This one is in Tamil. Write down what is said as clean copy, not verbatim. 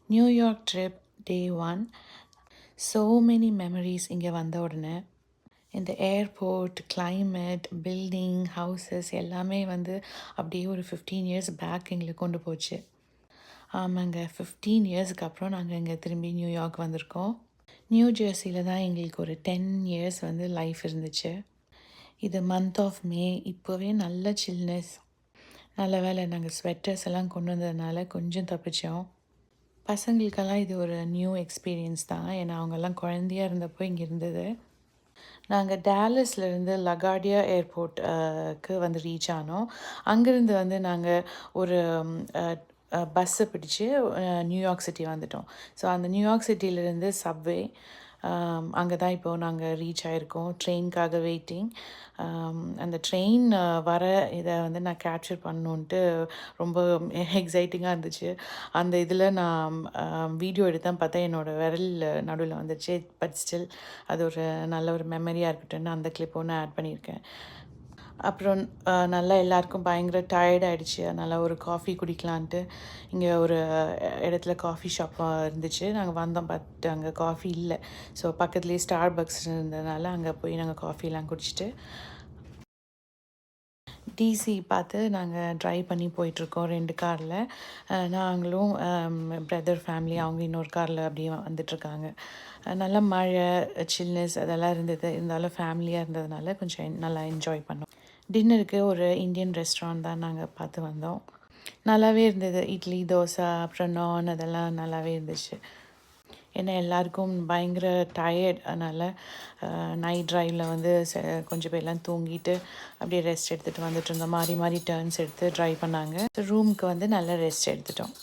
நியூயார்க் ட்ரிப் டே 1. ஸோ மெனி மெமரிஸ் இங்கே வந்த உடனே. இந்த ஏர்போர்ட், கிளைமேட், பில்டிங், ஹவுசஸ் எல்லாமே வந்து அப்படியே ஒரு 15 இயர்ஸ் பேக் எங்களுக்கு கொண்டு போச்சு. ஆமாங்க, 15 இயர்ஸ்க்கு அப்புறம் நாங்கள் இங்கே திரும்பி நியூயார்க் வந்திருக்கோம். நியூ ஜெர்சியில் தான் எங்களுக்கு ஒரு 10 இயர்ஸ் வந்து லைஃப் இருந்துச்சு. இது மந்த் ஆஃப் மே. இப்போவே நல்ல சில்னஸ். நல்ல வேளை நாங்கள் ஸ்வெட்டர்ஸ் எல்லாம் கொண்டு வந்ததுனால கொஞ்சம் தப்பிச்சோம். பசங்களுக்கெல்லாம் இது ஒரு நியூ எக்ஸ்பீரியன்ஸ் தான். ஏன்னா அவங்கெல்லாம் குழந்தையா இருந்தப்போ இங்கே இருந்தது. நாங்கள் டேலஸ்லேருந்து லகார்டியா ஏர்போர்ட்டுக்கு வந்து ரீச் ஆனோம். அங்கேருந்து வந்து நாங்கள் ஒரு பஸ்ஸை பிடிச்சு நியூயார்க் சிட்டி வந்துட்டோம். ஸோ அந்த நியூயார்க் சிட்டியிலேருந்து சப்வே, அங்கே தான் இப்போது நாங்கள் ரீச் ஆகிருக்கோம். ட்ரெயின்காக வெயிட்டிங். அந்த ட்ரெயின் வர இதை வந்து நான் கேப்சர் பண்ணணுன்ட்டு ரொம்ப எக்ஸைட்டிங்காக இருந்துச்சு. அந்த இதில் நான் வீடியோ எடுத்தேன். பார்த்தா என்னோடய விரல் நடுவில் வந்துச்சு. பட் ஸ்டில் அது ஒரு நல்ல ஒரு மெமரியாக இருக்கட்டும்னு அந்த கிளிப் ஒன்று ஆட் பண்ணியிருக்கேன். அப்புறம் நல்லா எல்லாருக்கும் பயங்கர டயர்ட் ஆகிடுச்சு. அதனால் ஒரு காஃபி குடிக்கலான்ட்டு இங்கே ஒரு இடத்துல காஃபி ஷாப் இருந்துச்சு. நாங்கள் வந்தோம், பட் அங்கே காஃபி இல்லை. ஸோ பக்கத்துலேயே ஸ்டார் பக்ஸ் இருந்ததுனால அங்கே போய் நாங்கள் காஃபிலாம் குடிச்சிட்டு டிசி பார்த்து நாங்கள் ட்ரைவ் பண்ணி போயிட்டுருக்கோம் 2 காரில். நாங்களும் பிரதர் ஃபேமிலி அவங்க இன்னொரு காரில் அப்படியே வந்துட்டுருக்காங்க. நல்லா மழை, சில்னஸ் அதெல்லாம் இருந்தது. இருந்தாலும் ஃபேமிலியாக இருந்ததுனால கொஞ்சம் நல்லா என்ஜாய் பண்ணோம். டின்னருக்கு ஒரு இந்தியன் ரெஸ்டாரண்ட் தான் நாங்கள் பார்த்து வந்தோம். நல்லாவே இருந்தது. இட்லி, தோசை, அப்புறம் நான் அதெல்லாம் நல்லாவே இருந்துச்சு. ஏன்னா எல்லாருக்கும் பயங்கர டயர்ட். அதனால் நைட் ட்ரைவில் வந்து கொஞ்சம் பேர்லாம் தூங்கிட்டு அப்படியே ரெஸ்ட் எடுத்துகிட்டு வந்துட்டு இருந்தோம். மாறி மாறி டர்ன்ஸ் எடுத்து ட்ரைவ் பண்ணாங்க. ரூமுக்கு வந்து நல்லா ரெஸ்ட் எடுத்துட்டோம்.